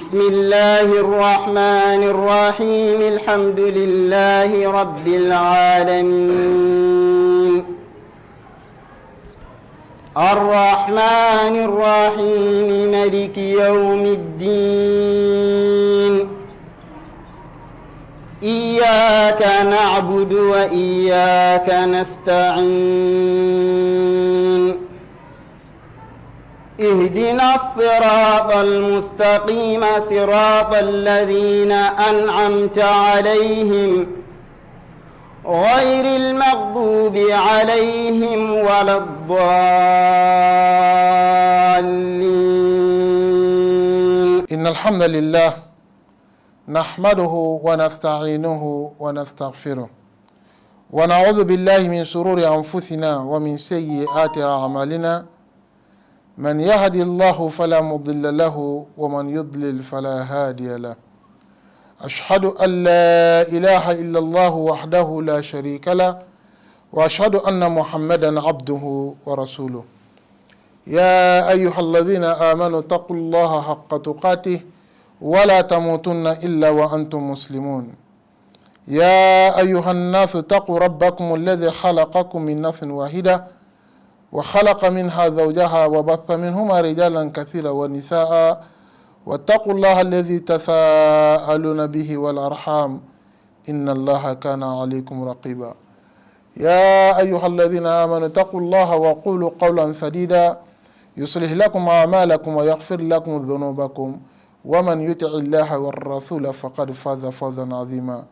بسم الله الرحمن الرحيم الحمد لله رب العالمين الرحمن الرحيم مالك يوم الدين إياك نعبد وإياك نستعين اهدنا الصراط المستقيم صراط الذين أنعمت عليهم غير المغضوب عليهم ولا الضالين. إن الحمد لله نحمده ونستعينه ونستغفره ونعوذ بالله من شرور أنفسنا ومن سيئات أعمالنا من يهدي الله فلا مضل له ومن يضلل فلا هادي له أشهد أن لا إله إلا الله وحده لا شريك له وأشهد أن محمدا عبده ورسوله يا أيها الذين آمنوا اتقوا الله حق تقاته ولا تموتن إلا وأنتم مسلمون يا أيها الناس اتقوا ربكم الذي خلقكم من نفس واحدة وخلق منها زوجها وبث منهما رجالا كثيرا ونساء واتقوا الله الذي تساءلون به والأرحام إن الله كان عليكم رقيبا يا أيها الذين آمنوا اتقوا الله وقولوا قولا سديدا يصلح لكم أعمالكم ويغفر لكم ذنوبكم ومن يطع الله والرسول فقد فاز فوزا عظيما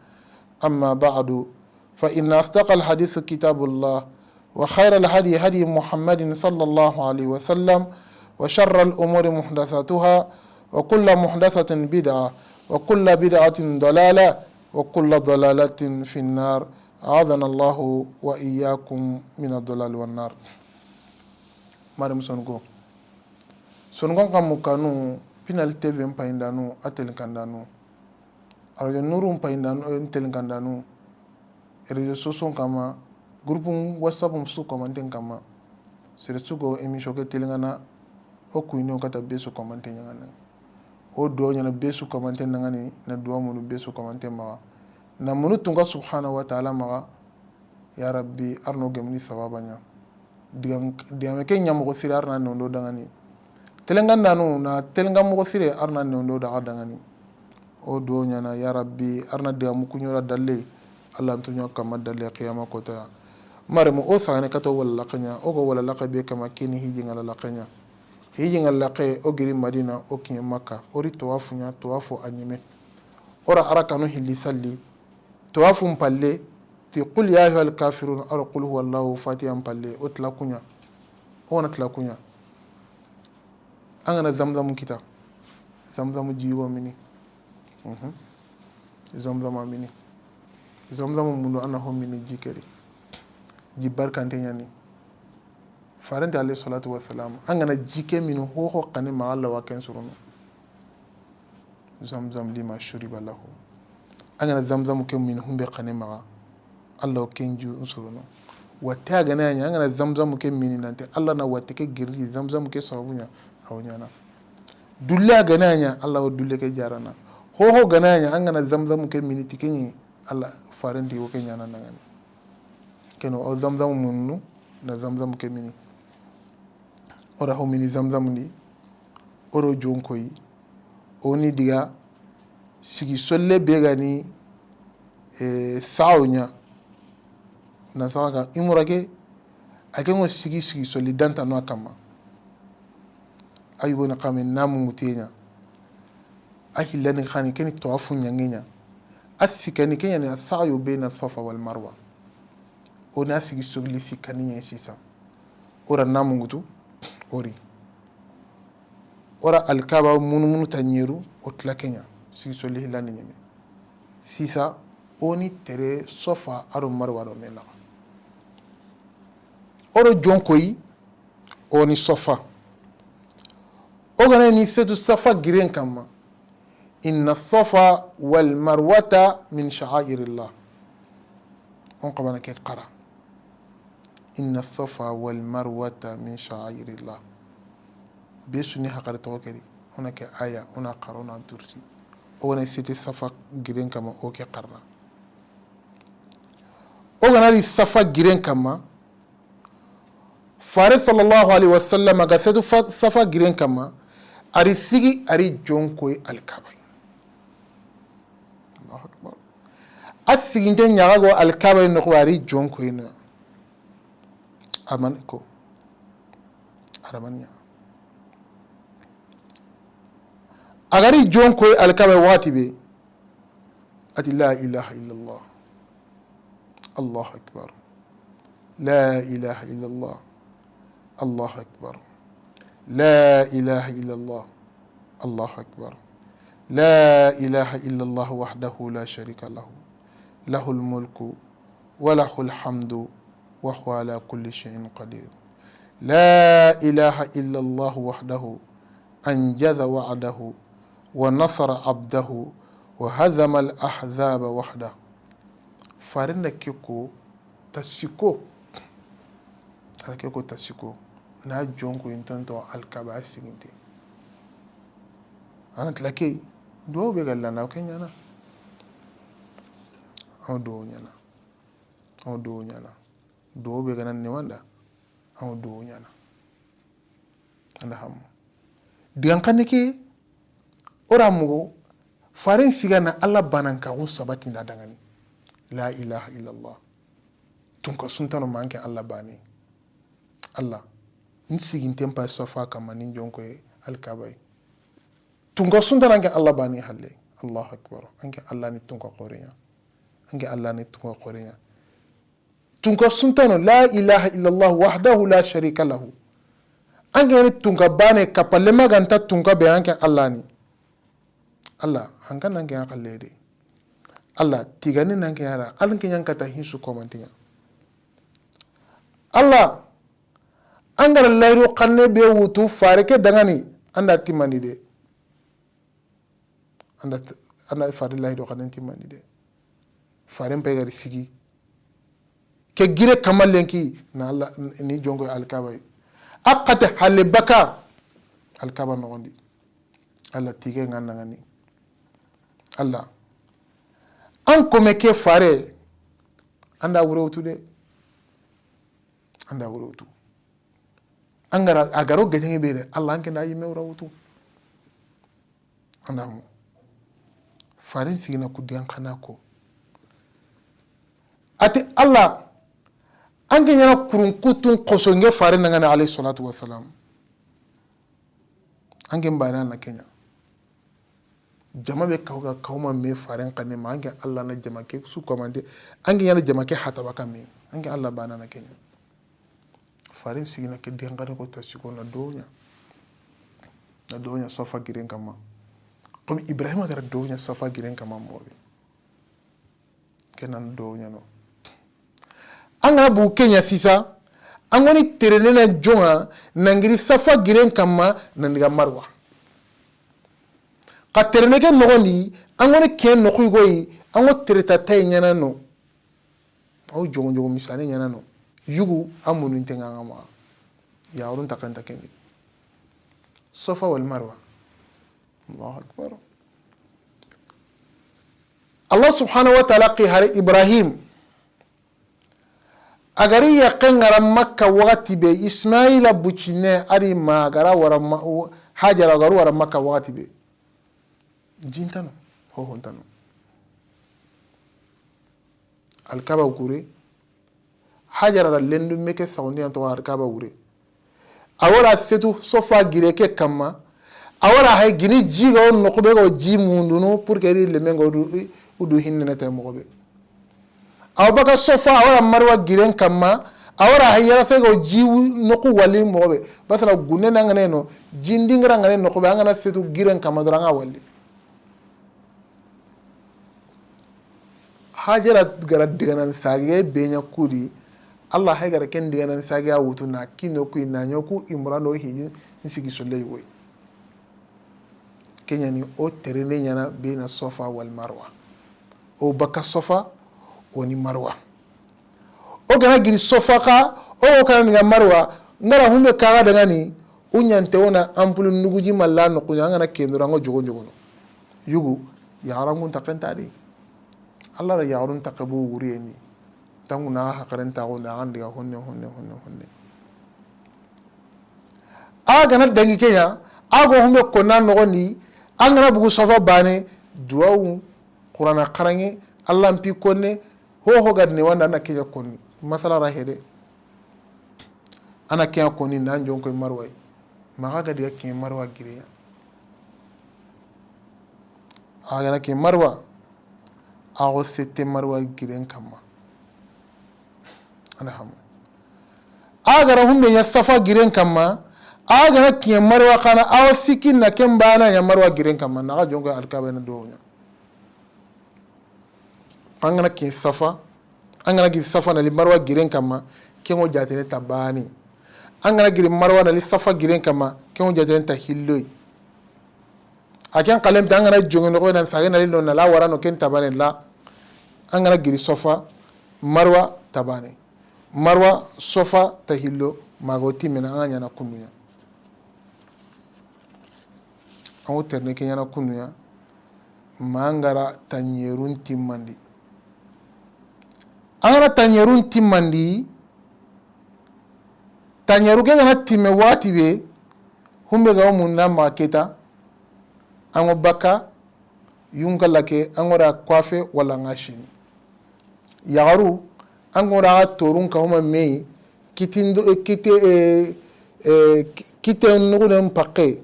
أما بعد فإن أصدق الحديث كتاب الله وخير الهدي هدي محمد صلى الله عليه وسلم وشر الأمور محدثاتها وكل محدثة بدعة وكل بدعة ضلالة وكل ضلالة في النار أعاذنا الله وإياكم من الضلال والنار. مريم سونغو كانوا pinal TV mpaindanu atelin kandanu arajo nuru mpaindanu entelin kandanu rejo soson kama groupe whatsapp su commenter kama sere sugo emission ke telingana o kuino kata besu commenter nyangana o do nyana besu commenter ngani na do munu besu commenter ma na munu tunga subhanahu wa ta'ala ma ya rabbi arno gemni sawabanya digam ke nyamo ko sire arna no do dangani telenganda nu na telenga mo sire arna no do daga dangani o do nyana ya rabbi arna de mu kunyora dalle allah antunyo kama dalle qiyama kota marmo o sane kato wala laqanya o go wala laqabe kama kini hiji ngala laqanya hiji ngala laqe o giri madina o kin makka ori tawafunya tawafu anyime ora arakanu hilli salli tawafu palle ti qul ya ayyuhal kafirun ar qul huwallahu fatihan palle o tlakunya ona tlakunya angana zamzam kita zamzam jiwo mini zamzam mini zamzam mundu ana ho mini jikeri jibarkante nyani farante alayhi salatu wassalam angana jike minu ho kane ma Allah wa ken surunu zamzam lima shuriba lahu angana zamzam ke minu humbe kane ma Allah kenju surunu wata gana nya angana zamzam ke mini nante Allah na wata ke girri zamzam ke sabunya awnyana dulla gana nya Allah wa dulle ke jarana ho gana nya angana zamzam ke mini tikenyi Allah farante wo ke nyana nangani keno o zamzam munnu na zamzam ke mini ora ho mini zamzam ni oro jonkoyi oni diga sigi solle begani sawnya na sawaka imurake akengo sigi solle danta no akama ayugo na kame namu mutenya ahillani khani keni tawafu nyangenya asikani kenya ni sayo baina safa wal marwa ona sigi sogli sikani sisa ora namu ngutu ori ora alkaba munu tanyeru otla kenya sigi sogli hilani nyame sisa oni tere safa aro marwa do mena oro jonkoyi oni safa ogana ni setu safa giren kama inna safa wal marwata min sha'airillah on qabana ke qara inna safa wal marwata min sha'airillah besuni hakar tawakari ona ke aya ona qarona dursi ona siti safa giren kama o ke qarna o ganari safa giren kama fare sallallahu alaihi wasallam ga setu safa giren kama ari sigi ari jonko alkaba Allahu akbar asiginte nyago alkaba no ari jonko ina amaniko aramania agari jonko alkaba watibe ati la ilaha illa allah Allahu akbar la ilaha illa allah الله أكبر لا إله إلا الله الله أكبر لا إله إلا الله وحده لا شريك له له الملك وله الحمد وهو على كل شيء قدير لا إله إلا الله وحده أنجز وعده ونصر عبده وهزم الأحزاب وحده فارنكيكو تسيكو أركيكو تسيكو na jonko intanto alkaba siginte ana tlake do be galla na kenya na do nyana do be ganan ni wanda do nyana anda ham digan kanike ora mugo farin sigana alla bananka ko sabati na dangani la ilaha illa allah tunko suntano manke alla bani allah nsigi tempa safa kama nin jonko alkabai tunga sundana nge Allah bani halle Allahu akbar ange Allah ni tunga qorenya ange Allah ni tunga qorenya tunga suntano la ilaha illa Allah wahdahu la sharika lahu ange ni tunga bane kapalle maganta tunga be ange Allah ni Allah hanga nange akalle de Allah tigani nange ara alange yankata hinsu komantinya Allah angara layro kanne be wutu fareke dangani anda timani de anda fare layro kanne timani de faren pe gari sigi ke gire kamallenki na Allah ni jongo alkaba aqata halibaka alkaba no gondi Allah tige ngana ngani Allah an kome ke fare anda wurotu de anda wurotu angara agaro gajenge bere Allah anke na yime wurotu anda mo farin sigina kudiyan kana ko ati Allah anke nyana kurun kutun qosonge farin ngana alayhi salatu wassalam anke mbana na Kenya jama be kawga kawma me farin kanne ma anke Allah na jama ke su komande anke nyana jama ke hataba kame anke Allah bana na Kenya farin sigina ke dengare ko tasiko na donya safa giren kama comme Ibrahima gara donya safa giren kama mobe kenan donya no anga bu Kenya sisa angoni terene na jonga nangiri safa giren kama nandiga marwa ka terene ke nogoni angoni ken no kugoyi ango tereta tay nyana no au jongo misane nyana no yugu amunu intenga ngama ya urun takanta kendi safa wal marwa Allahu akbar Allah subhanahu wa ta'ala qihar Ibrahim agari yaqengara makka waqti be Ismaila buchine ari magara wara hajara garu wara makka waqti be jintano ho hontano alkaba gure hajara da lendu meke saundi anto alkaba gure awara setu sofa gireke kama awara hay gini jiga on nokobe go ji munduno pour que le mengo udu hinne ta mokobe awbaka sofa awara marwa giren kama awara hay yara se go ji noku wali mokobe basala gunne nangane no jindingra ngane nokobe angana setu giren kama doranga wali hajara gara diganan sage benya kudi Allah hay gara ken diganan sage awutu na kino ku na nyoku imrano hi nsigi sollay woy kenya ni o terene nyana bina sofa wal marwa o baka sofa woni marwa o gana giri sofa ka o kana ni marwa ngara humbe kaga daga ni unyante wona ampulu nuguji malla no kunya ngana kendura ngo jogo jogo yugu yarangun takentari Allah da yarun takabu wuriyeni tanguna hakaranta wona andi honne aga na dangi kenya ago humbe konna no ni angana bugu sofa bane duwawu qur'ana qarange Allah mpi konne ho gadne wanda na kenya konni masala rahede ana kenya konni nan jonko marway maga gadi kenya marwa gireya aga na kenya marwa ago sette marwa giren kama ana hamu aga ra humbe ya safa giren kama aga na kenya marwa kana awo sikin na kembana ya marwa giren kama na jonko alkaba na donya angana kenya safa angana gi safa na li marwa giren kama kengo jatene tabani angana gi marwa na li safa giren kama kengo jatene ta hilloy akan kalem angana jongo no na sagena li no na la warano ken tabane la angana gi safa marwa tabani marwa safa ta hillo magoti mena anganya na kunuya ango terne kenya na kunuya mangara tanyerun timmandi angana tanyerun timmandi tanyeru ke gana timme wati be humbe ga munna maketa ango baka yungala ke angora kwafe wala ngashini yagaru angora torun ka huma mei kitindo kite nugulen pakke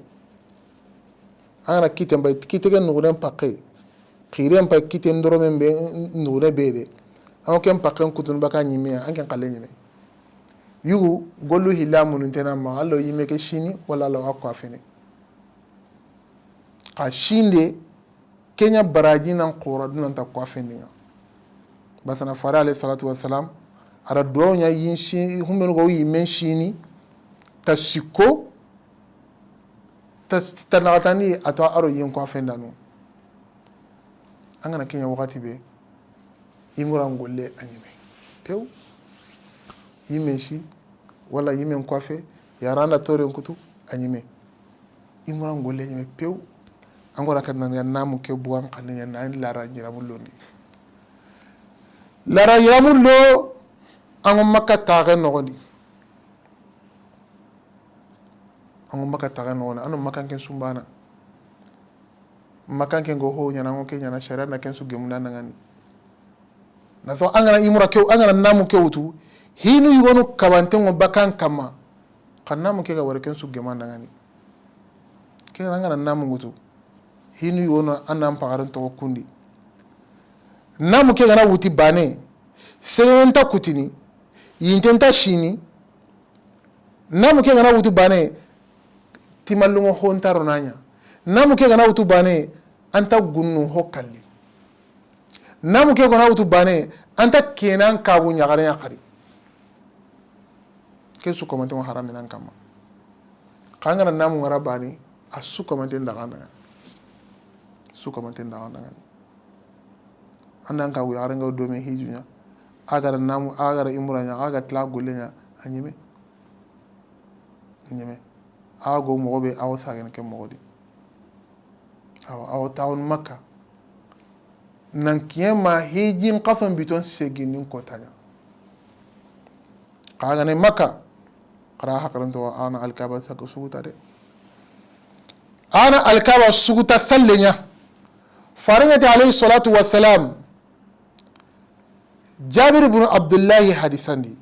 angana kite mbay kite ga nugulen pakke khirem pa kite ndoro membe nugule bede ango kem pakke kutun baka nyime anken kale nyime yugu golu hilamu ntena ma allo yime ke shini wala la akwa fene ka shinde kenya baraji nan qura dunan ta kwa fene basana fara alayhi salatu wassalam ara donya yinshi humben go yime shini tasiko tanatani atwa aro yin kwa fenda no angana kenya wakati be imura ngolle anyime pew yime shi wala yime kwafe yaranda tore nkutu anyime imura ngolle nyime pew angora kadna ya namu ke buwan kanne ya nan lara nyiramullo ni lara yiramullo angum makka taare nogoni angum makka taare nogoni anu makanken sumbana makanken go ho nyana ngo ke nyana sharia na ken su gemuna ngani na so angana imura ke angana namu ke wutu hinu yugonu kabante ngo bakan kama kannamu ke ga wara ken su gemanda ngani ke angana namu ngutu hinu yugonu anam pagaran to kundi namu ke gana wuti bane senta kutini yintenta shini namu ke gana wuti bane timallungo honta ronanya namu ke gana wuti bane anta gunnu hokalli namu ke gana wuti bane anta kenan kabu nyagare yakari ke su komante mo haram nan kama kangana namu ngara bani asu komante ndagana su komante ndagana andan ka wi aranga do me hijunya agara namu agara imuranya aga tla golenya anyime nyime ago mogobe aw sagen ke mogodi aw tawn makka nan kiyama hijin qasam biton seginin kotanya kaga ne makka qara hakaranto ana alkaba suguta de ana alkaba suguta sallenya faringati alayhi salatu wassalam جابر بن عبد الله حديثني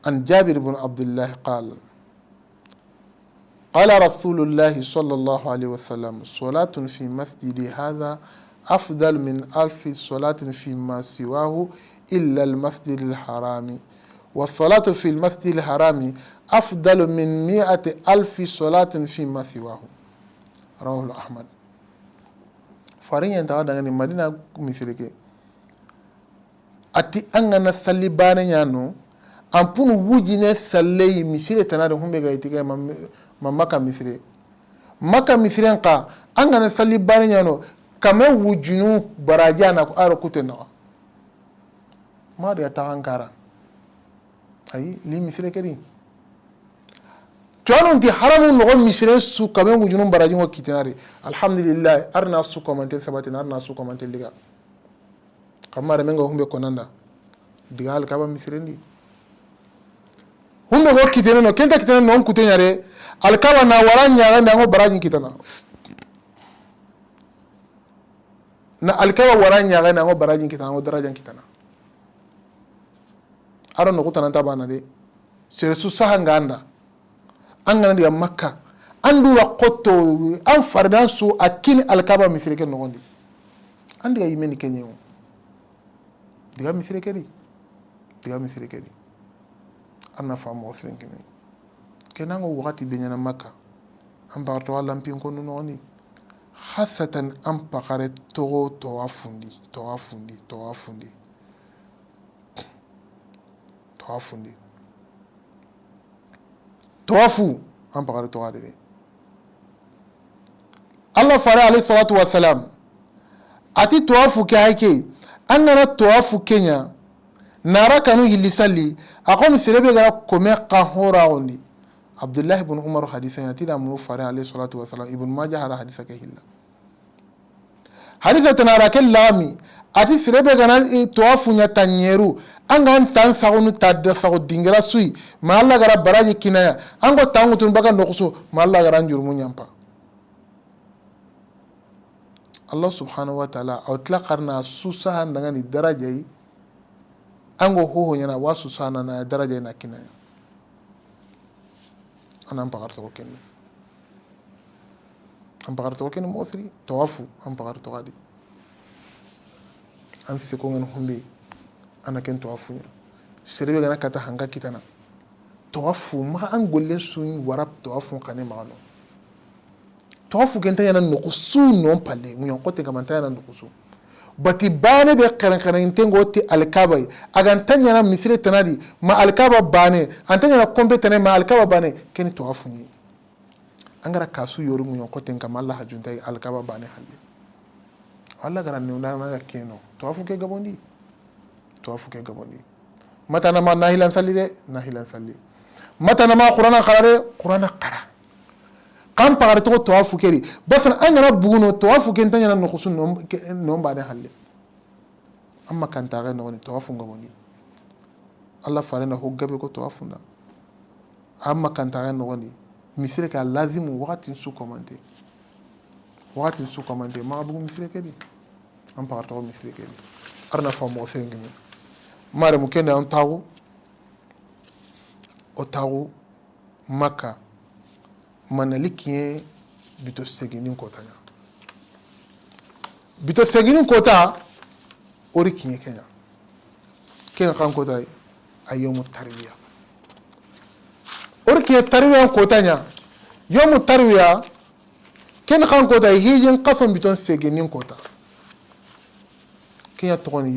عن جابر بن عبد الله قال قال رسول الله صلى الله عليه وسلم صلاة في مسجد هذا أفضل من 1000 صلاة فيما سواه إلا المسجد الحرام والصلاة في المسجد الحرام أفضل من 100,000 صلاة فيما سواه رواه أحمد فارين ينتهى دعني مدينة مثلك ati angana salli bana nyano ampunu wujine salle misire tanade humbe ga itika maka misire nka angana salli bana nyano kame wujunu barajana ko aro kutena ma da ta ankara ai li misire kedi tuanu ti haramu no misire su kamen gujunum barajun kitinari alhamdulillah arna su komante sabati arna su komante liga kamare mengo humbe konanda diga alkaba misirendi humbe go kitene no kenta kitene no kutenyare alkaba na waranya na ngo barajin kitana na alkaba waranya na ngo barajin kitana ngo darajan kitana aro no kutana tabana de sere su sahanganda an gana diga makka an dura koto an fardan su akini alkaba misireke nogondi an diga yimeni kenyewo diga misireke di an na famo sirenkini kenango wakati benyana makka an bagarto lampin ko nogondi hasatan an pakare togo towafundi towafu an pakari toga de Allah fara alayhi salatu wassalam ati towafu ke haike an gana towafu kenya nara kanu hillisalli akom sirebe gara kome kahora ondi Abdullah ibn Umar hadisa yati da munu fara alayhi salatu wassalam ibn Majah hara hadisa ke hilla hadisa tanara ke lami ati sirebe gana towafu nya tanyeru angan tan sagunu tadda sagu dingira sui ma Allah gara baraji kinaya ango tangu tun baga nokuso ma Allah gara njurmu nyampa Allah subhanahu wa ta'ala outla qarna susa ndanga ni daraja yi ango hoho nyana wa susa na daraja na kinaya ana pagarto ko ken mo thri tawafu pagarto gadi an se ko ngen humbe ana ken tawafu serebe gana kata hanga kitana tawafu ma an golle sun warab tawafu kane magalo tawafu ken tayana nukusu non palle mun ko te kamanta yana nukusu bati bane be karan intengo ti alkaba agan tanyana misire tanadi ma alkaba bane antanya kompetene ma alkaba bane ken tawafu ni angara kasu yoru mun ko te kamalla hajunta alkaba bane halle walla gara ne na keno tawafu ke gabondi mata nama nahilan salli mata nama qur'ana qara kan pagare to tawafu keri basan angana buguno tawafu ken tanya no khusun no bade halle amma kan taga no ni tawafu ngabondi Allah farena ho gabe ko tawafu nda amma kan taga no ni misire ka lazimu wakati su komante ma bugu misire kedi am pagare to misire kedi arna famo sengemi mare mu kende on tagu maka manalikie bito seginin kota ori kinye kenya kan kota ayomu tarbiya ori kinye tarbiya kota nya yomu tarbiya kan kota hijin qasom bito seginin kota kenya togoni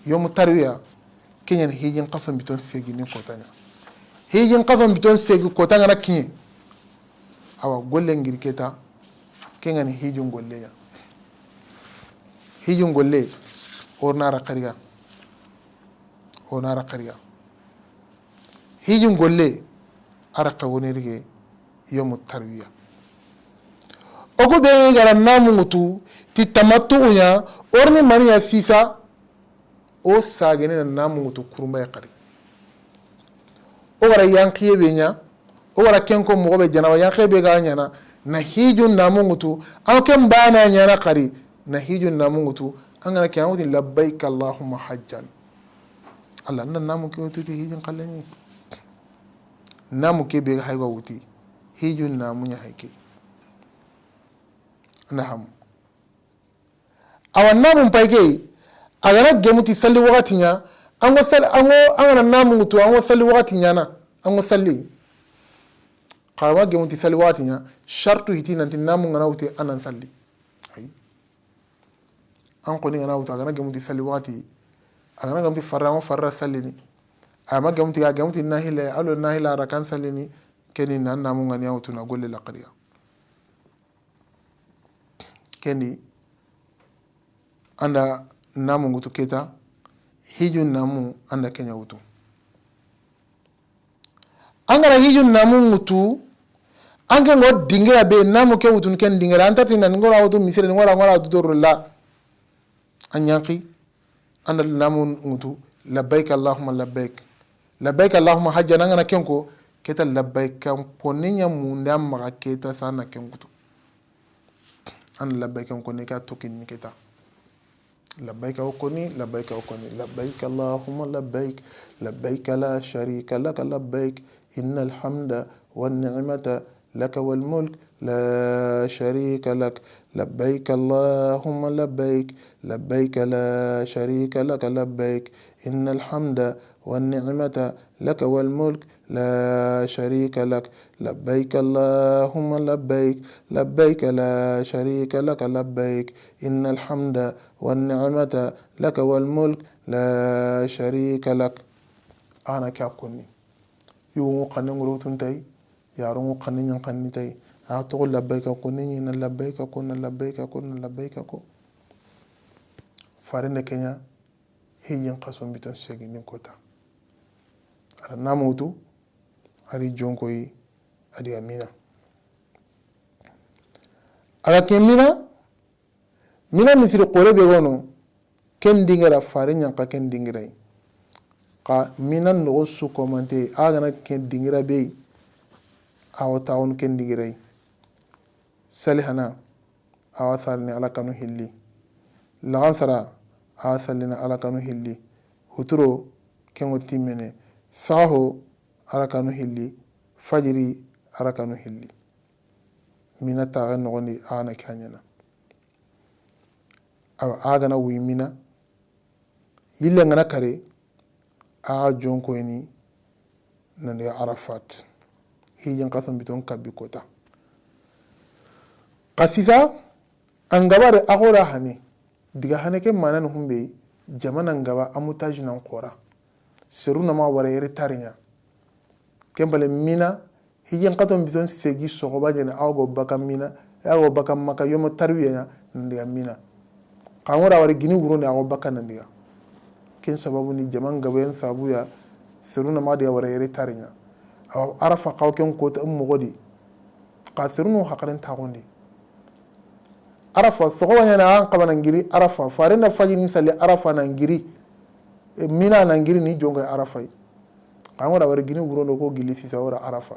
yomu tarbiya kenya hijin qasom bito seginin kota nya hijin qasom bito segi kota ngana kinye awa golle ngirketa kenya ni hijin golle ya hijin golle onara qariga hijin golle araka wonirige yomu tarbiya ogo be gara namu mutu ti tamattu unya orni maniya sisa o sagene na namu mutu kurumba ya qari o gara yankiye benya o gara kenko mo be jana yankiye be ga nyana na hijun namu mutu an ken bana nyana qari na hijun namu mutu an gana kyan wuti labbaik allahumma hajjan Allah nan namu ke wuti hijun kallani namu ke be haywa wuti hijun namu nya haike naham awan namu paike agara gemuti salli wakati nya ango namu mutu ango salli wakati nya na ango salli qawa gemuti salli wakati nya shartu hiti nanti namu ngana wuti anan salli ay an ko ni ngana wuti agana gemuti salli wakati agana gemuti farra salli ni ama gemuti nahila rakan salli ni keni nan namu ngani wutu na golle la qariya keni anda namu ngutu keta hijun namu anda kenya wutu angara hijun namu mutu ange ngo dingira be namu ke wutun ken dingira antati nan ngora wutu misire ngora dudurla anyanki ana namu mutu labbaik allahumma labbaik allahumma hajjan angana kenko keta labbaik kan poninya munda maga keta sana kenkutu an labbaik kan koni ka tokin keta labbaik okoni labbaik allahumma labbaik la sharika lak labbaik innal hamda wan ni'mata lak wal mulk la sharika lak labbaik allahumma labbaik la sharika lak labbaik innal hamda wan ni'mata lak wal mulk لا شريك لك لبيك اللهم لبيك لا شريك لك لبيك إن الحمد والنعمة لك والملك لا شريك لك أنا كأكوني يوم قنن روتون تاي يارو قنن ينقني تاي أتقول لبيك أكوني إن لبيك أكون فارن كينيا هي ينقسم بتون سجين كوتا أنا ناموتو ari jonkoyi adi amina aga ke mina misiri qore be gono ken dingera fare nyanka ken dingirai ka mina no su komante aga na ken dingira be awata on ken dingirai salihana awatharni ala kanu hilli lagansara awasalina ala kanu hilli huturo ken otimene saho arakanu hilli fajiri arakanu hilli mina taga nogoni ana kanyana aga na wi mina yille ngana kare a jonko ni nande arafat hiyen kasam biton kabbi kota kasisa angabare agora hani diga haneke manan humbe jamana ngaba amutaj nan qora seruna ma wara yere tarinya kembale mina hiyen katon bison segi sogoba jene ago baka mina ago baka maka yomo tarwiya ndiga mina kangora wari gini wuro ne ago baka ndiga ken sababu ni jaman gaben sabuya seruna ma dia wara yere tarinya aw arafa kaw ken ko ta godi ka serunu hakarin tagondi arafa sogoba jene an kabana ngiri arafa farenda fajini sale arafa na ngiri mina na ngiri ni jongo arafa angora wari gini wuro no ko gilisi sa wara arafa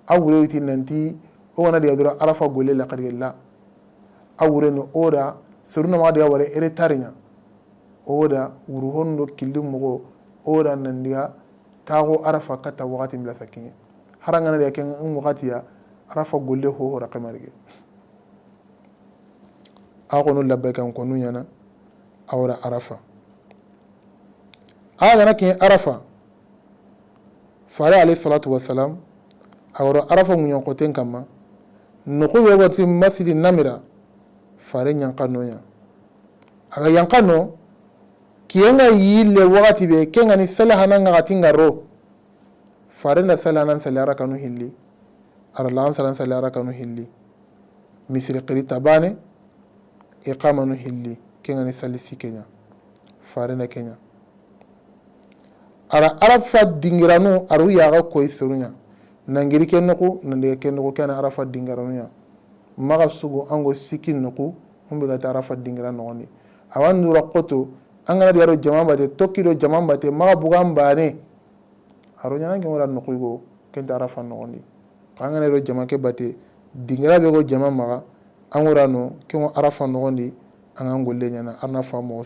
awure iti nanti o wana dia dura arafa gole la qarilla awure no oda suruna ma dia wara ere tarinya oda wuru hondo kilum mo oda nandia tago arafa kata wakati mla sakinye haranga dia ken wakati ya arafa gole ho hora kamarge agono labbaika ko nunyana awra arafa aga nakin arafa fare alayhi salatu wassalam awro arafa munyon koten kama noko wati masjid namira fare nyankano ya aga yankano kiyenga yille wakati be kenga ni salahana ngati ngaro fare na salahana salara kanu hilli arlan salara kanu hilli misri qiri tabane iqama no hilli kenga ni salisi kenya fare na kenya ara arafa dingiranu aru yaga koy surunya nangiri ken nuku nande ken nuku kana arafa dingiranu ya maga sugu ango sikin nuku humbe ga arafa dingiranu ni awan dura qoto angana diaro jamamba de tokkido jamamba te maga bugamba ne aro nyana ngi wala nuku go ken arafa no ni angana ro jamake bate dingira be go jamamba angura no ken arafa no ni angangolle nyana arna famo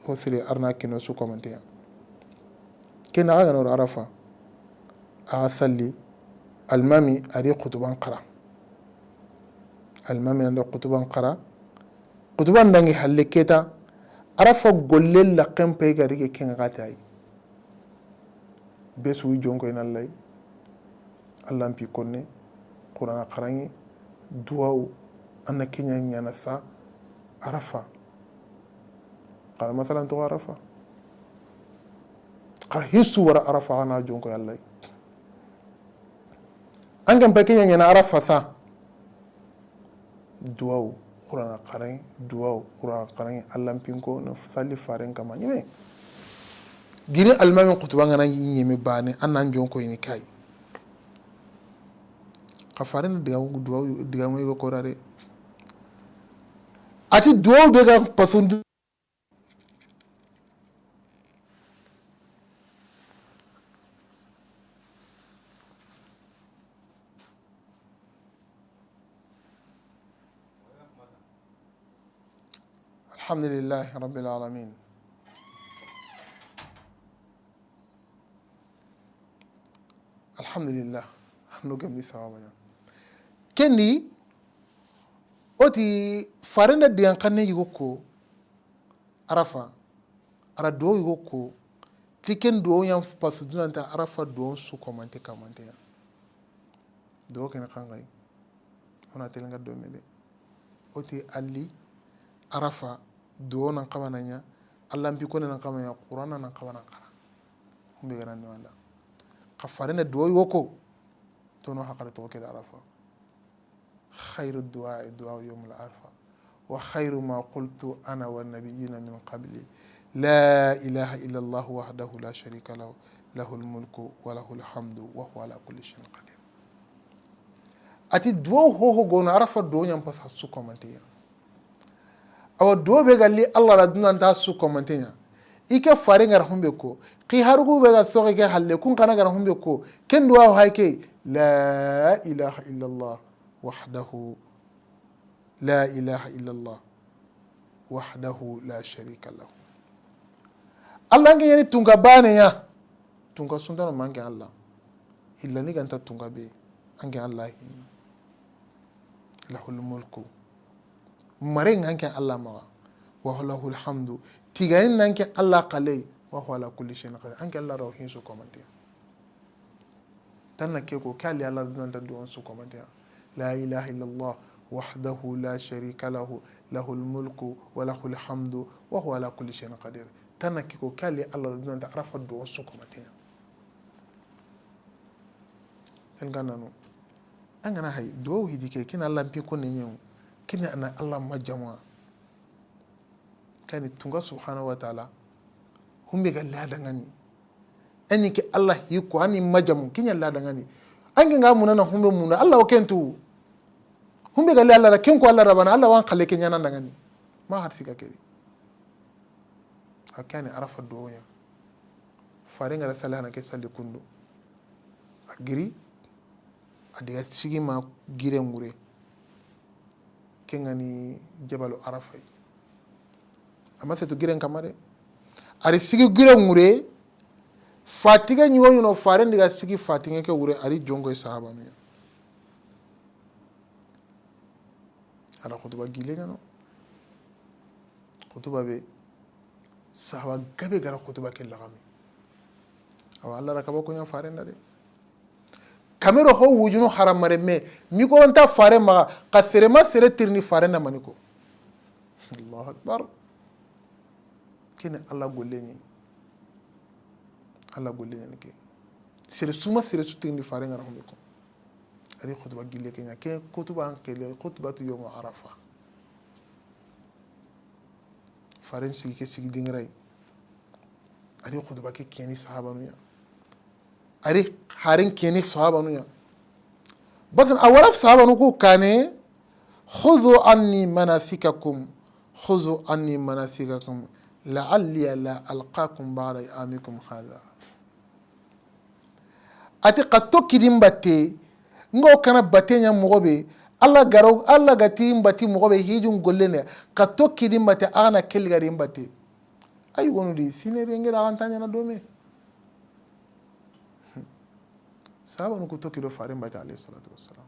ho sire arna kino su komante ya كنا عاجنا نور عرفة أصلي المامي أري قطبان قرا المامي عنده قطبان قرا قطبان دعني حلكيتا عرفة قليل لقيم بيجاري كين غاتاي بس ويجون كين الله الله بيكوني قرآن قراني دعاء أنا كينيا ينسى عرفة قال مثلا تو عرفة قال هيسو ورا عرفة أنا جونكو يالله أنكم بكينيا ينا عرفة سا دعاء قرآن قراني دعاء قرآن قراني الله بينكو نفسالي فارن كمان يمه gini almami kutuba ngana nyeme bane anan jonko ini kai kafarin diga mo ko rare ati duwa be ga pasundu alhamdulillah rabbil alamin alhamdulillah no gamni sawaba kendi oti farenda diyan kanne yugo ko arafa ara do yugo ko tiken do yan pasu dunanta arafa do su komante kamante ya do ken kangai ona telenga do mede oti ali arafa do nan kamananya allah mbi ko nan kamanya qur'ana nan kamana kara humbe ganan wala ka farenda do yugo ko to no hakala to ke arafa خير الدعاء دعاء يوم العرفة وخير ما قلت أنا والنبيين من قبلي لا إله إلا الله وحده لا شريك له له الملك وله الحمد وهو على كل شيء قدير أتي دعاء هو قونا عرفة دعاء ينبث السوق منتيا أو دعاء بيقال لي الله لدنا أنت السوق منتيا إيك فارين رحم بكو قي هرقو بيقال سوق كي حل كون كنا رحم بكو كن دعاء هاي كي لا إله إلا الله وحده لا إله إلا الله وحده لا شريك له الله نجي يعني تونغا بانيا تونغا سندنا مانجا الله إلا نيجا أنت تونغا بي أنجا الله هني له الملك مرين أنجا الله ما وهو له الحمد تيجين أنجا الله قلي وهو على كل شيء قدير أنجا الله روحين سو كومنتيا تنا كيكو كالي الله بدون تدون سو كومنتيا لا إله إلا الله وحده لا شريك له له الملك وله الحمد وهو على كل شيء قدير تنكيكو كالي الله بدنا تعرف الدعاء سكمتين تنقانانو أنا هاي دعاء هديك كنا الله بيكون نيو كنا أنا الله مجمع كان تنقى سبحانه وتعالى هم بيقال لا دعني أنك الله يكو أني مجمع كنا لا دعني أنك نعمنا هم بمنا الله وكنتو هم بيقال الله كم قال الله ربنا الله وان خليك نيانا دعني ما هرسيك كذي أكان عرف الدعوة فارين على سلامة كسل كندو أجري أدي أشيء ما جيرة موري كأنني جبل عرفة أما ستجيرن كمارة أدي شيء جيرة موري فاتيكا نيو ينو فارين دي أشيء فاتيكا كوري أدي جونغو يسحبا ميا أنا خطبة جيلة كانوا خطبة بي sahaba gabe gara khutuba ke lagami aw Allah rakaba ko nya fare ndade kamero ho wujunu haram mare me mi ko onta fare ma qasere ma sere tirni fare na maniko Allahu akbar kene Allah golleni ke sere suma sere tirni fare ngara ho ko ari khutuba gille ke nya ke khutuba an kele khutbatu yawm arafa faren sigi ke sigi dingrai ari khutba ke keni sahaba nuya ari harin keni sahaba nuya badan awala sahaba nu ko kane khudhu anni manasikakum la'alli la alqakum ba'da amikum hadha ati qatto kidim batte ngo kana batenya mogobe Allah garo Allah gati mbati mogobe hijun gollene katto kidi mbati ana kelgari mbati ay gonu di sinere ngera antanya na dome sabanu ko tokki do fare mbati alayhi salatu wassalam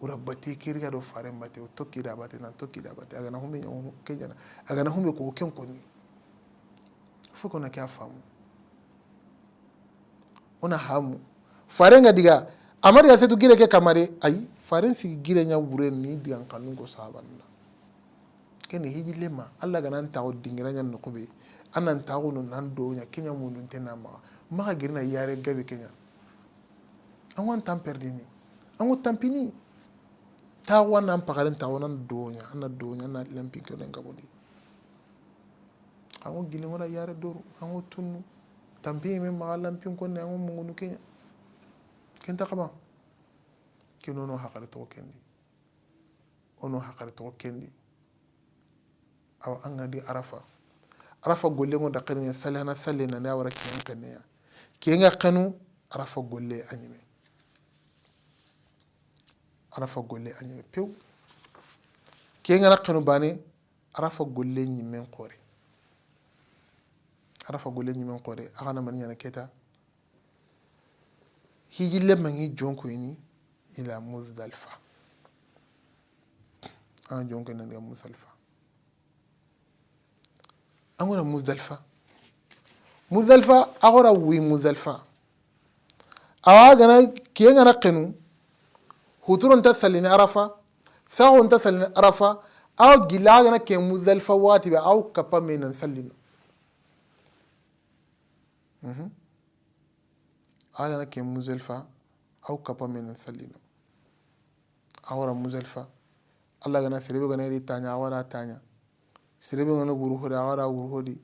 ura bati kirga do fare mbati o tokki da bati na tokki da bati aga na humbe kenyana aga na humbe ko ken konni fuko na kya famu ona hamu fare nga diga amari ya setu gire ke kamare ay faren si gire nya wure ni digan kanun ko sabanna kene hijilema Allah ganan tawo dingira nya no kobe anan tawo no nan do nya kenya munun tenama ma girna yare gabe kenya anwan tamperdini anwo tampini tawo nan pakaren tawo nan do nya ana do nya na lempi ko nan gaboni anwo gili wona yare doro anwo tunu tampi min ma lampin ko ne ngum ngunu kenya kenta kama kinono hakare to kendi ono hakare to kendi aw angadi arafa golle ngon dakene salana salena na wara kiyan kenya kiyan kanu arafa golle anyime pew kiyan kanu bane arafa golle nyimen qore agana man yana keta hijille mangi jonko ini ila muzdalifa an jonko nan ya muzdalifa angora muzdalifa agora wi muzdalifa awa gana kiyen gana qenu huturon tasalini arafa sahon tasalini arafa aw gila gana ke muzdalifa wati ba aw kappa menan sallino agana ke muzdalifa aw kappa menan sallino awara muzdalifa Allah gana sirebe gana ri tanya awara tanya sirebe gana guru hodi awara guru hodi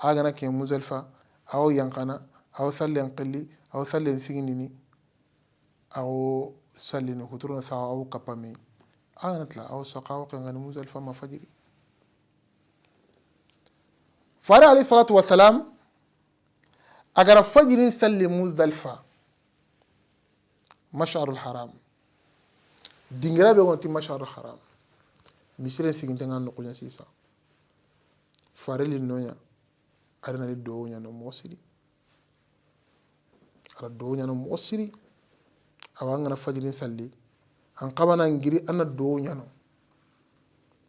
agana ke muzdalifa aw yankana aw sallen qilli aw sallen siginini aw sallini huturna sa aw kappa me agana tla aw saqaw qangani muzdalifa ma fajiri fara alayhi salatu wassalam agara fajirin salli muzdalifa mash'arul haram dingira be gonti mash'arul haram misire siginte ngan nokunya sisa fareli nonya arina li do nya no mosiri ara do nya no mosiri awanga na fajirin salli an qabana ngiri ana do nya no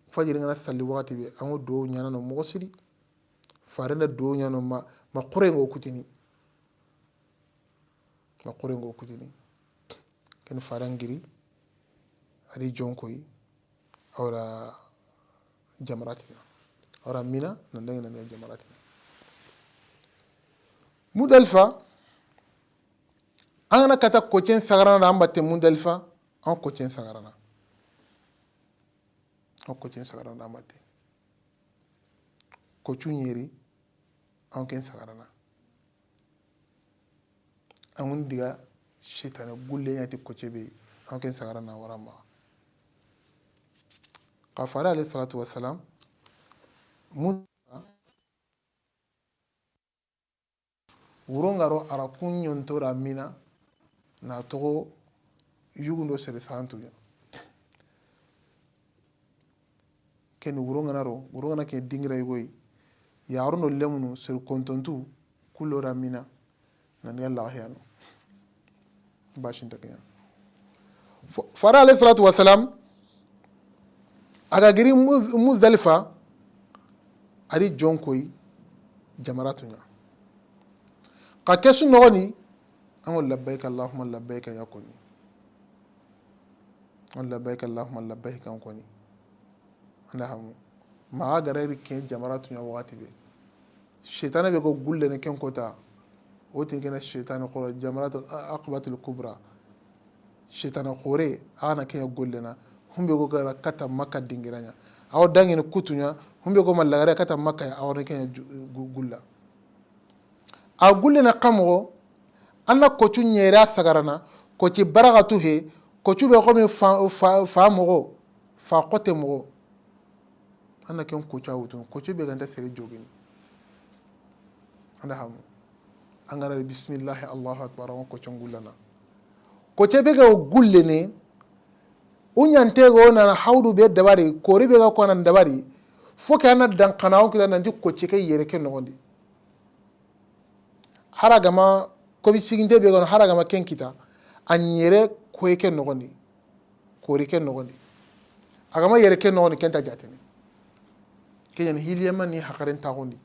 fajirin ngana salli wakati be an do nya no mosiri farena do nya no ma qurengo kutini ken farangiri adi jonkoyi awra jamaratina awra mina nandanga nanga jamaratina Muzdalifa angana kata kochen sagarana da ambatte Muzdalifa an kochen sagarana da ambatte kochu nyeri an ken sagarana angun diga shetane gulle nyati kochebe an ken sagarana waramba qafara alayhi salatu wassalam wurongaro ara kunyontora mina na togo yugundo sere santunya ken wurongana ke dingira yugoyi yaruno lemunu sere kontontu kulora mina nan yalla ahyano bashin takenya fara alayhi salatu wassalam aga giri Muzdalifa ari jonkoyi jamaratunya ka kesu nogoni an labbaik allahumma labbaik yakoni an labbaik allahumma labbaik an koni anda hamu ma garari ke jamaratunya wati be shaytan be go gulle ne ken kota wotin gena shaytan ko jamaratul aqbatul kubra shaytan khore ana ke gollena humbe go gara kata makka dingiranya aw dangene kutunya humbe go mallagare kata makka aw ne ke gulla a gullena kamo anna kochu nyera sagarana kochi baragatu he kochu be ko mi fa mogo fa qote mogo anna ken kochu awutu kochu be ganta sere jogini anda hamu angara bismillah allahu akbar on kochu gullana kochu be ga gullene unyante go na hawdu be dabari kori be ga ko nan dabari foke anna dan kana ko nan di kochu ke yere ken nogondi haragama kobi siginte be gon haragama kenkita anyere koyeke nogoni korike nogoni agama yere ken nogoni kenta jatene kenyan hiliyama ni hakaren tagondi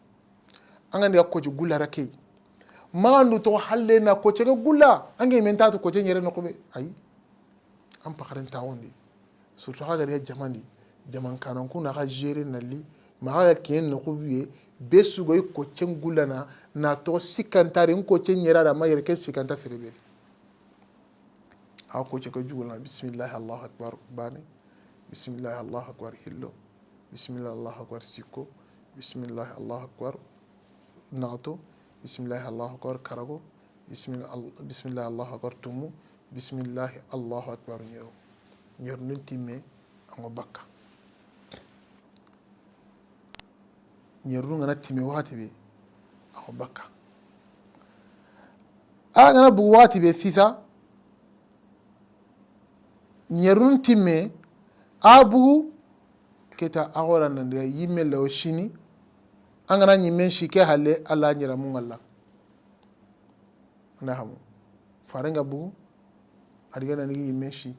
angandi akko gulla rakay magandu to halle na ko cege gulla ange mentatu ko nyere nokobe ay am pakaren tagondi surtout haga ya jamandi jaman kanon kuna ga gérer nali maga ken nokobe be sugoy ko cen gulla na to sikantari ko cen nyera da mayere ke sikanta serebe aw ko cege jugulna bismillah allahu akbar bani bismillah allahu akbar hillo bismillah allahu akbar sikko bismillah allahu akbar nato bismillah allahu akbar karago bismillah allahu akbar tumu bismillah allahu akbar ñeru nun timme ango bakka ñeru ngana timme wakati be ango bakka a ngana bugu wakati be sisa ñeru nun timme a bugu keta agora nandiga yimme lawo shini angana ñimmen shi ke halle alla ñira mu ngalla anda hamu farenga bugu adiga nanigi yimme shi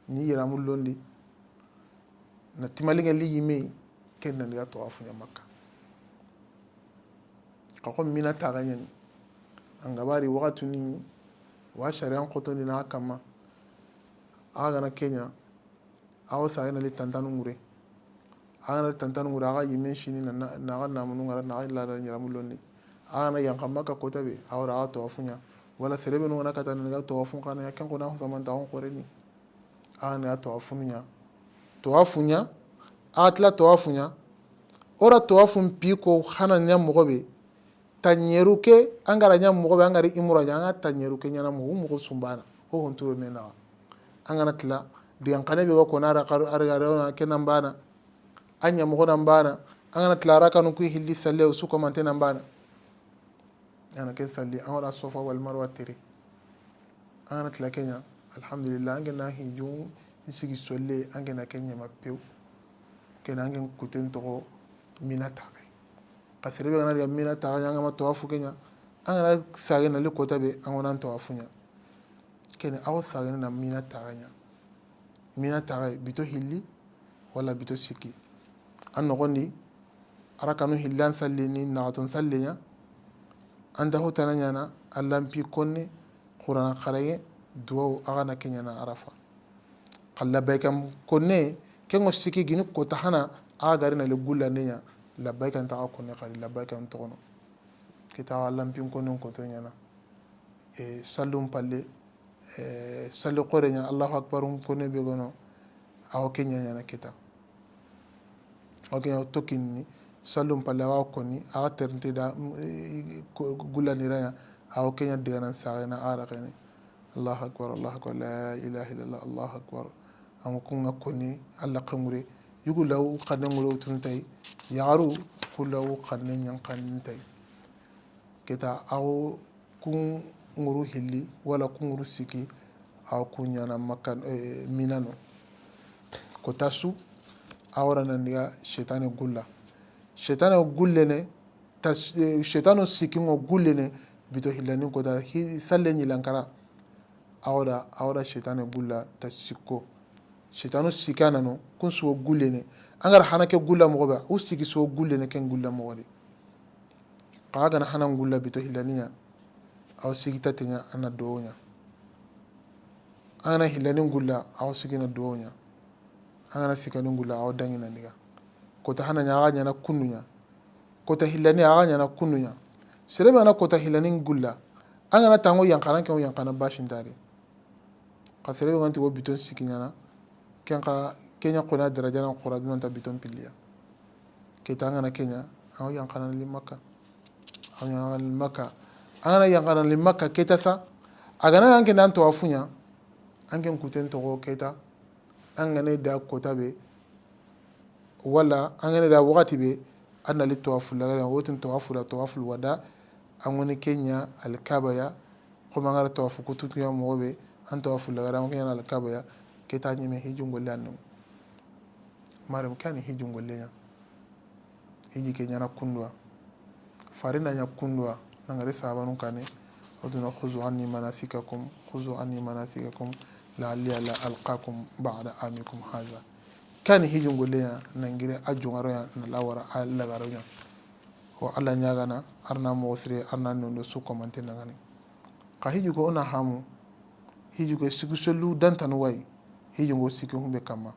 ni yira mu londi na timalinga li yimme ken nandiga to afunya makka ka ko mina taga ñen angabari wakatu ni wa sharian qotoni na kama aga na kenya awo sayna li tantanu ngure aga tantanu ngure aga yimme shini na ga namunu ngara na ga la ñira mu londi aga na yanka makka kota be awra to afunya wala serebe no na kata na to afun kana ya kenko na zaman ta on koreni ana to afunya atla to afunya ora to afun piko hana nya mogobe tanyeruke angara nya mogobe angari imura nya tanyeruke nya na mo sumbana ho honturo mena angana tla de yankane be ko na ra arga kenan bana anya mo gonan bana angana tla ra kanu ku hilli salle su ko mantena bana ana ken salli awra sofa wal marwa tiri ana tla kenya alhamdulillah angena hiju isigi solle angena kenya mapew ken angen kuten to minata be kasirbe ngana ya minata anga ma tawafu kenya angana sage na le kota be angona tawafunya ken aw sage na minata bito hilli wala bito siki anno gondi arakanu hillan sallini naton sallenya anda hotana nyana allampi konne qur'an kharaye duwa agana kenya na arafa qalla baykam konne kengo siki ginu ko tahana agari na le gulla nenya labbaykan ta konne qali labbaykan to kono kita allampi konne ko to nyana sallum palle sallu qorenya allahu akbar konne be gono aw kenya nyana kita okay tokinni sallum palle awa koni awa ternte da gulla ni raya awa kenya diganan sagena ara kene allahu akbar la ilaha illallah allahu akbar am kunga koni alla qamure yugo law xane ngolo tuntay yaaru kulaw xane nyang xantay keta aw kun nguru hilli wala kun nguru siki aw kunyana makan minano ko tasu awra nandiga shaytan gulla shetano gullene shetano sikingo gullene bito hilani ko da salle ni lankara awda shetano gulla tasiko shetano sikana no kun so gullene angar hanake gulla mo ba usiki so gullene ken gulla mo wali qaga na hanan gulla bito hilaniya aw sikita tenya ana donya ana hilani gulla aw sikina donya ana sikani gulla aw dangina ndiga kota hana nyaga nyana kununya kota hilani aga nyana kununya serema na kota hilani gulla angana tango yankana kan yankana bashindari kasere wanti wo biton sikinyana kenka kenya kona daraja na qura dun ta biton pilliya ketanga na kenya aw yankana limaka angana yankana limaka ketasa agana yanke nan to afunya angen kuten to keta angane da kota be wala angane da wakati be anna li tawaful la wotin tawaful wada angone kenya al kabaya ko mangara tawafu kututu ya mobe an tawaful la ngana kenya al kabaya keta nyime hijungo lanu maram kani hijungo lenya hiji kenya na kundwa farina nya kundwa nangare sabanu kane oduna khuzu anni manasikakum la'alli la alqakum ba'da amikum hadha kani hijungo lenya nangire ajungaro ya na lawara alla garonya ko alla nyagana arna mo sire arna nondo su commenter nangani ka hijugo ona hamu hijugo sigusolu dantanu way hijungo siki humbe kama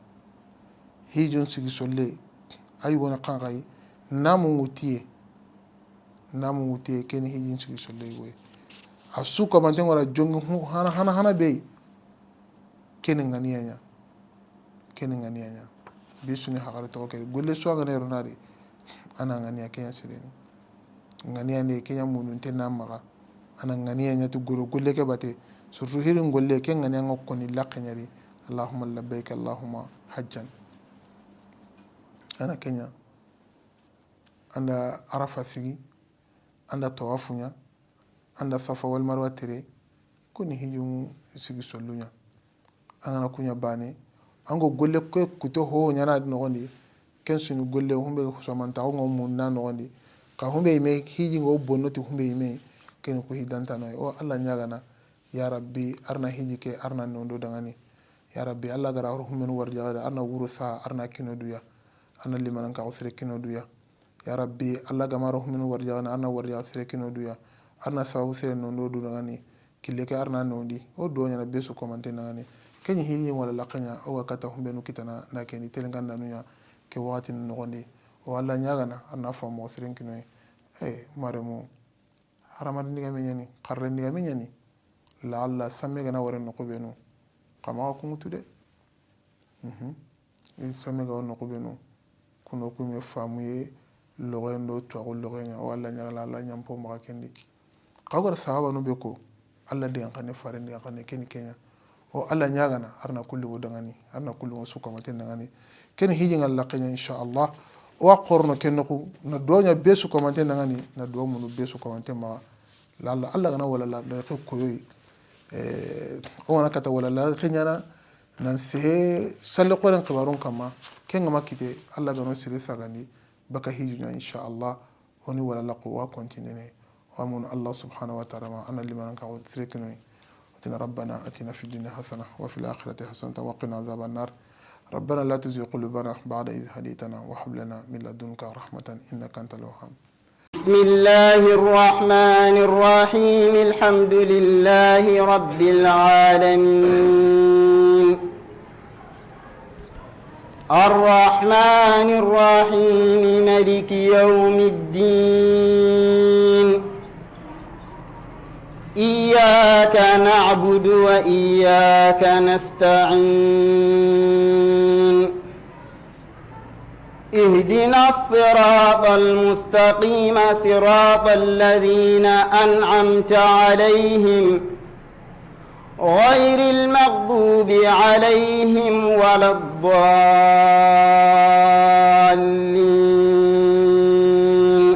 hijun sigisolle ayugo na kangai namu ngutiye keni hijun sigisolle way asu commenter wala jongu hana be keni nganiya bisuni hakare to ke golle so ngane ronari ana ngani akenya sireni ngania ne kenya munun tenna maga ana ngania nyati goro golle ke bate surtout hirin golle ke ngania ngokoni laqanyari allahumma labbaik allahumma hajjan ana kenya anda arafa sigi anda tawafunya anda safa wal marwa tere koni hijum sigi sollunya angana kunya bane ango golle ko kuto ho nyana no gondi ken sunu golle humbe somanta ngo munna no gondi ka humbe me hiji ngo bonnoti humbe me ken ko hidanta no o Allah nyagana ya rabbi arna hiji ke arna nondo dangani ya rabbi Allah gara hummen warja arna wuro sa arna kino duya ana liman ka usre kino duya ya rabbi Allah gamaro hummen warja arna warja usre kino duya arna sa usre nondo dangani kille ke arna nondi o do nyana besu komante dangani ken hiji wala laqanya o kata humbe no kitana na ken telenganda nuya ke wati no gondi o Allah nyagana arna fa mo usre kino maremu haramad ndiga menyani qarre ndiga menyani la alla samme gana wara no kubenu kama ko mutude in samme ga no kubenu kuno ko me famuye logendo to ko logenya wala nyala la nyampo ma kendi kawar sahaba no be ko alla de ngane fare ndiga ngane ken kenya o alla nyagana arna kullu go dangani arna kullu go suko maten dangani ken hiji ngal laqenya insha Allah wa qorno kenku na donya besu komante ngani na do munu besu komante ma la Allah gana wala la ko yoy o wana kata wala la kenyana nan se salle qoran qibarun kama kenga makite Allah gano sire sagani baka hijunya insha Allah oni wala la qwa continue wa mun Allah subhanahu wa ta'ala ana liman ka wadriknu atina rabbana atina fid dunya hasana wa fil akhirati hasanatan wa qina adhaban nar ربنا لا تزغ قلوبنا بعد إذ هديتنا وهب لنا من لدنك رحمة إنك أنت الوهاب. بسم الله الرحمن الرحيم الحمد لله رب العالمين الرحمن الرحيم مالك يوم الدين إياك نعبد وإياك نستعين اهدنا الصراط المستقيم صراط الذين أنعمت عليهم غير المغضوب عليهم ولا الضالين